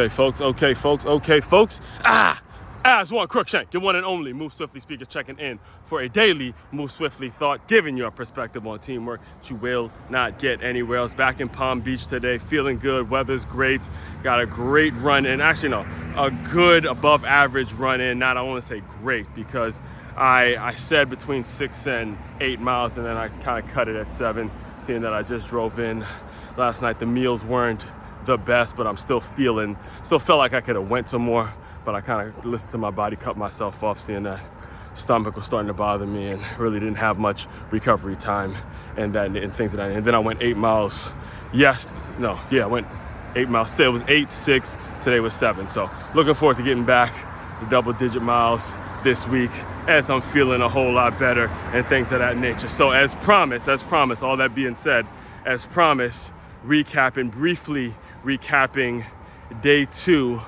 Okay, folks. Aswand, Cruickshank, your one and only Move Swiftly speaker, checking in for a daily Move Swiftly thought, giving you a perspective on teamwork that you will not get anywhere else. Back in Palm Beach today, feeling good, weather's great, got a great run in, a good above average run in. I want to say great because I said between 6 and 8 miles, and then I kind of cut it at 7, seeing that I just drove in last night. The meals weren't the best, but I'm still felt like I could have went some more, but I kind of listened to my body, cut myself off, seeing that stomach was starting to bother me and really didn't have much recovery time and things of that. And then I went 8 miles. I went 8 miles. Say it was 8-6. Today was 7. So looking forward to getting back to double-digit miles this week as I'm feeling a whole lot better and things of that nature. So as promised, all that being said, as promised, briefly recapping day 2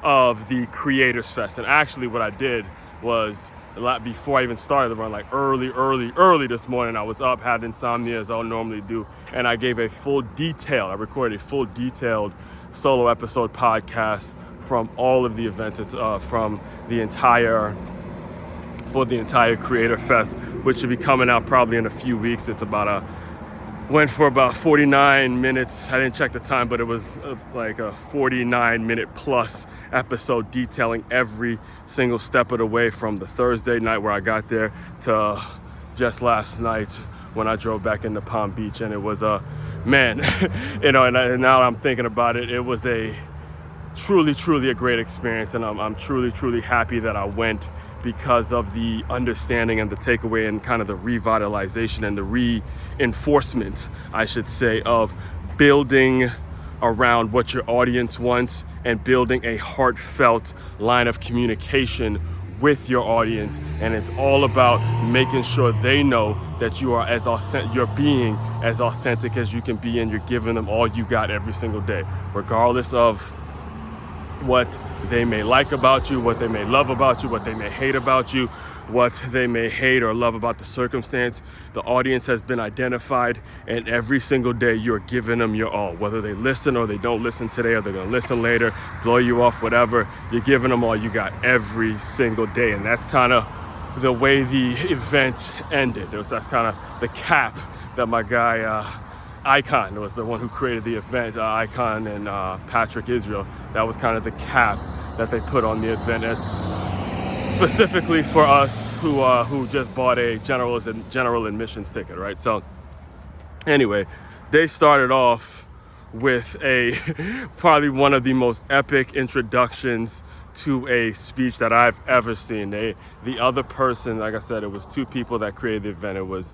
of the Creators Fest. And actually what I did was a lot before I even started the run, like early this morning. I was up, had insomnia as I'll normally do, and I recorded a full detailed solo episode podcast from all of the events. It's for the entire Creator Fest, which should be coming out probably in a few weeks. It's went for about 49 minutes. I didn't check the time, but it was like a 49-minute plus episode detailing every single step of the way from the Thursday night where I got there to just last night when I drove back into Palm Beach. And it was and now I'm thinking about it, it was a truly a great experience. And I'm truly happy that I went, because of the understanding and the takeaway and kind of the revitalization and the reinforcement, I should say, of building around what your audience wants and building a heartfelt line of communication with your audience. And it's all about making sure they know that you are you're being as authentic as you can be, and you're giving them all you got every single day, regardless of what they may like about you, what they may love about you, what they may hate about you, what they may hate or love about the circumstance. The audience has been identified, and every single day you're giving them your all. Whether they listen or they don't listen today, or they're going to listen later, blow you off, whatever, you're giving them all you got every single day. And that's kind of the way the event ended. That's kind of the cap that my guy 𝐈𝐿 was the one who created the event. 𝐈𝐿 and Patrick Israel. That was kind of the cap that they put on the event, as specifically for us who just bought a general admissions ticket, right? So anyway, they started off with probably one of the most epic introductions to a speech that I've ever seen. The other person, like I said, it was 2 people that created the event. It was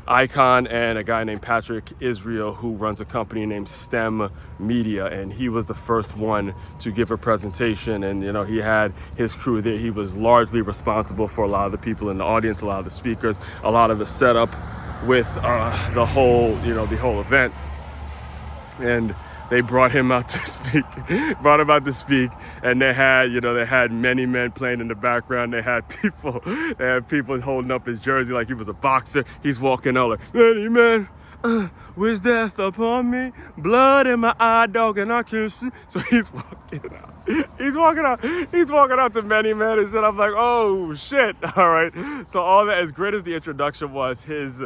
𝐈𝐿 and a guy named Patrick Israel, who runs a company named STEM Media, and he was the first one to give a presentation. And he had his crew there. He was largely responsible for a lot of the people in the audience, a lot of the speakers, a lot of the setup with the whole event. And they brought him out to speak, and they had many men playing in the background. They had people holding up his jersey like he was a boxer. He's walking out like, many men, wish death upon me, blood in my eye, dog, and I can't see. So he's walking out to many men and shit. I'm like, oh shit. All right. So all that, as great as the introduction was, his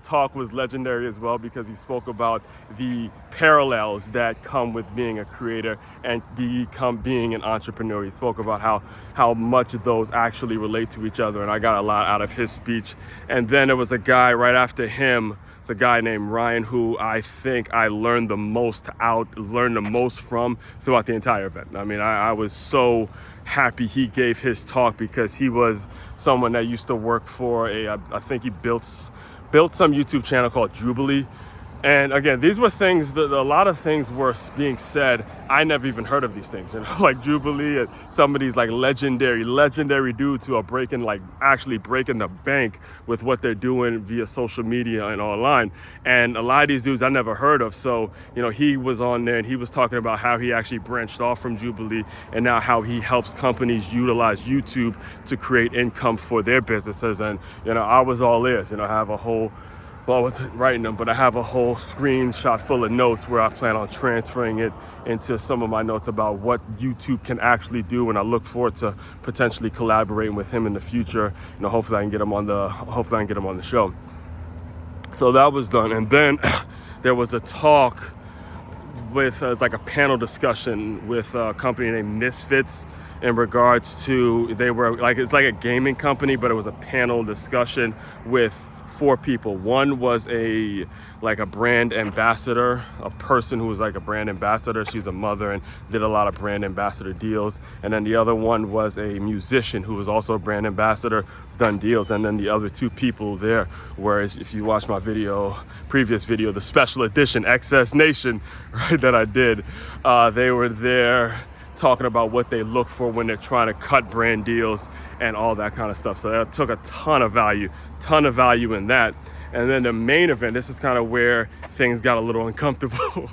talk was legendary as well, because he spoke about the parallels that come with being a creator and being an entrepreneur. He spoke about how much those actually relate to each other, and I got a lot out of his speech. And then there was a guy right after him. It's a guy named Ryan, who I think I learned the most from throughout the entire event. I mean, I was so happy he gave his talk, because he was someone that used to work for I think he built some YouTube channel called Jubilee. And again, these were things that a lot of things were being said. I never even heard of these things, like Jubilee and some of these like legendary dudes who are actually breaking the bank with what they're doing via social media and online. And a lot of these dudes I never heard of. So, he was on there and he was talking about how he actually branched off from Jubilee, and now how he helps companies utilize YouTube to create income for their businesses. And, I was all ears, I have a whole well, I wasn't writing them, but I have a whole screenshot full of notes where I plan on transferring it into some of my notes about what YouTube can actually do, and I look forward to potentially collaborating with him in the future. Hopefully I can get him on the show. So that was done, and then there was a talk with like a panel discussion with a company named Misfits in regards to, it's like a gaming company, but it was a panel discussion with 4 people. One was a brand ambassador, a person who was like a brand ambassador. She's a mother and did a lot of brand ambassador deals. And then the other one was a musician who was also a brand ambassador, who's done deals. And then the other 2 people there were, if you watch my previous video, the special edition XS Nation, right, that I did, they were there talking about what they look for when they're trying to cut brand deals and all that kind of stuff. So that took a ton of value in that. And then the main event, this is kind of where things got a little uncomfortable.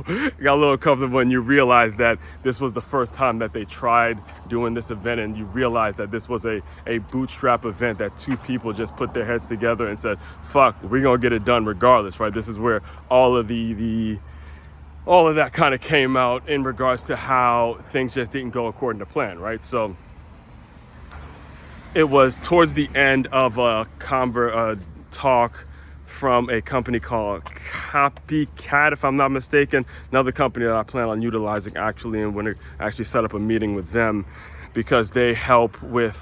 When you realize that this was the first time that they tried doing this event, and you realize that this was a bootstrap event that 2 people just put their heads together and said, fuck, we're gonna get it done regardless, right? This is where all of that kind of came out in regards to how things just didn't go according to plan, right? So it was towards the end of a talk from a company called Copycat, if I'm not mistaken, another company that I plan on utilizing actually, and when I actually set up a meeting with them, because they help with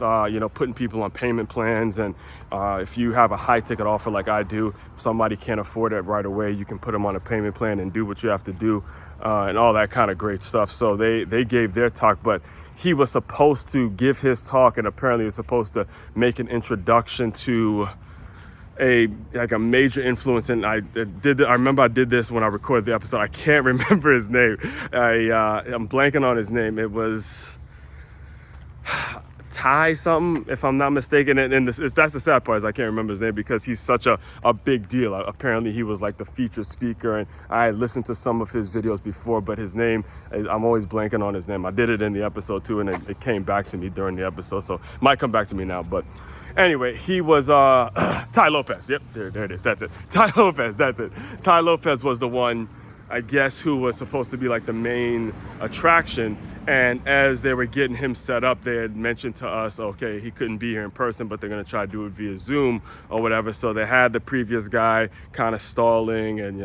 putting people on payment plans. And if you have a high ticket offer like I do, if somebody can't afford it right away, you can put them on a payment plan and do what you have to do, and all that kind of great stuff. So they gave their talk, but he was supposed to give his talk, and apparently is supposed to make an introduction to a major influence. And I remember I did this when I recorded the episode. I can't remember his name. I'm blanking on his name. It was Ty something, if I'm not mistaken, and that's the sad part, is I can't remember his name because he's such a big deal. Apparently he was like the featured speaker, and I had listened to some of his videos before, but his name, I'm always blanking on his name. I did it in the episode too, and it came back to me during the episode, so it might come back to me now. But anyway, he was Ty Lopez. Yep, there it is. That's it. Ty Lopez. That's it. Ty Lopez was the one, I guess, who was supposed to be like the main attraction. And as they were getting him set up, they had mentioned to us, okay, he couldn't be here in person, but they're going to try to do it via Zoom or whatever. So they had the previous guy kind of stalling, and,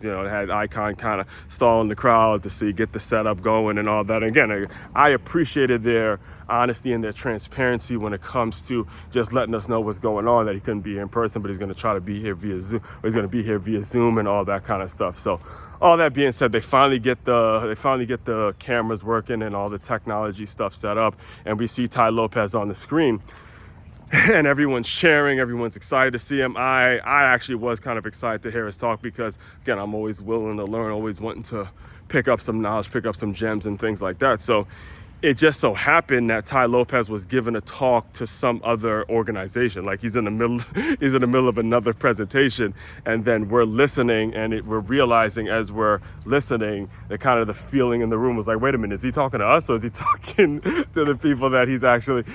they had Icon kind of stalling the crowd to get the setup going and all that. And again, I appreciated their honesty and their transparency when it comes to just letting us know what's going on, that he couldn't be here in person, but he's going to try to be here via Zoom, or he's going to be here via Zoom and all that kind of stuff. So all that being said, they finally get the cameras working and all the technology stuff set up, and we see Ty Lopez on the screen. And everyone's sharing, everyone's excited to see him. I actually was kind of excited to hear his talk because, again, I'm always willing to learn, always wanting to pick up some knowledge, pick up some gems and things like that. So it just so happened that Ty Lopez was giving a talk to some other organization. Like he's in the middle of another presentation, and then we're listening, and we're realizing as we're listening that kind of the feeling in the room was like, wait a minute, is he talking to us, or is he talking to the people that he's actually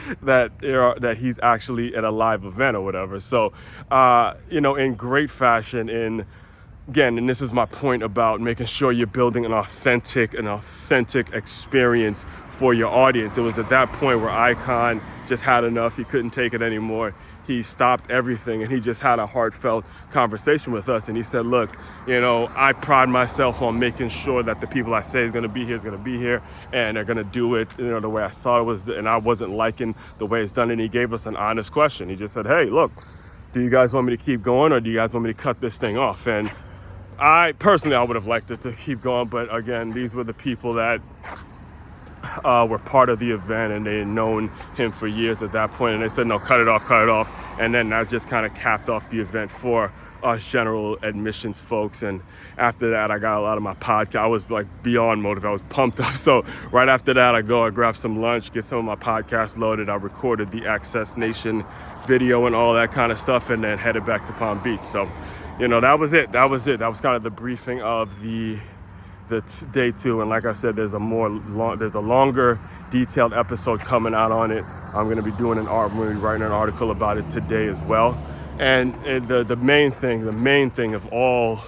at a live event or whatever? So, in great fashion, again, and this is my point about making sure you're building an authentic experience for your audience. It was at that point where Icon just had enough. He couldn't take it anymore. He stopped everything, and he just had a heartfelt conversation with us. And he said, look, I pride myself on making sure that the people I say is going to be here, and they're going to do it, the way I saw it was, and I wasn't liking the way it's done. And he gave us an honest question. He just said, hey, look, do you guys want me to keep going, or do you guys want me to cut this thing off? And I would have liked it to keep going, but again, these were the people that were part of the event, and they had known him for years at that point, and they said, no, cut it off. And then that just kind of capped off the event for us general admissions folks. And after that, I got a lot of my podcast. I was like beyond motivated. I was pumped up. So right after that, I grab some lunch, get some of my podcasts loaded. I recorded the XS Nation video and all that kind of stuff, and then headed back to Palm Beach. So that was it. That was kind of the briefing of the day 2. And like I said, there's a longer detailed episode coming out on it. I'm going to be writing an article about it today as well. And the main thing of all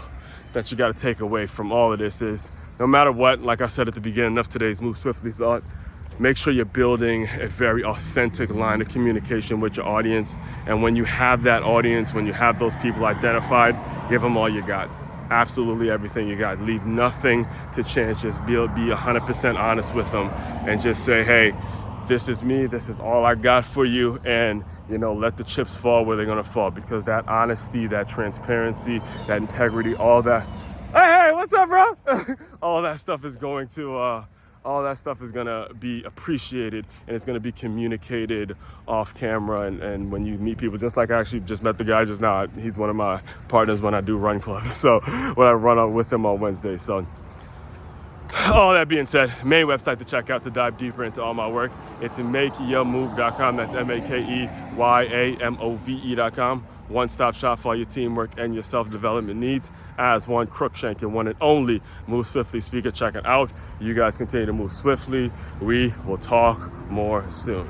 that you got to take away from all of this is, no matter what, like I said at the beginning of today's Move Swiftly thought, make sure you're building a very authentic line of communication with your audience. And when you have that audience, when you have those people identified, give them all you got. Absolutely everything you got. Leave nothing to chance. Just be 100% honest with them and just say, hey, this is me, this is all I got for you, and let the chips fall where they're gonna fall, because that honesty, that transparency, that integrity, all that, hey, what's up, bro? all that stuff is gonna be appreciated, and it's gonna be communicated off camera. And when you meet people, just like I actually just met the guy just now, he's one of my partners when I do run clubs, so when I run out with him on Wednesday. So all that being said, main website to check out to dive deeper into all my work, it's makeyourmove.com. That's makeyourmove.com. One-stop shop for all your teamwork and your self-development needs. Aswand, Cruickshank, your one and only Move Swiftly speaker. Check it out. You guys continue to move swiftly. We will talk more soon.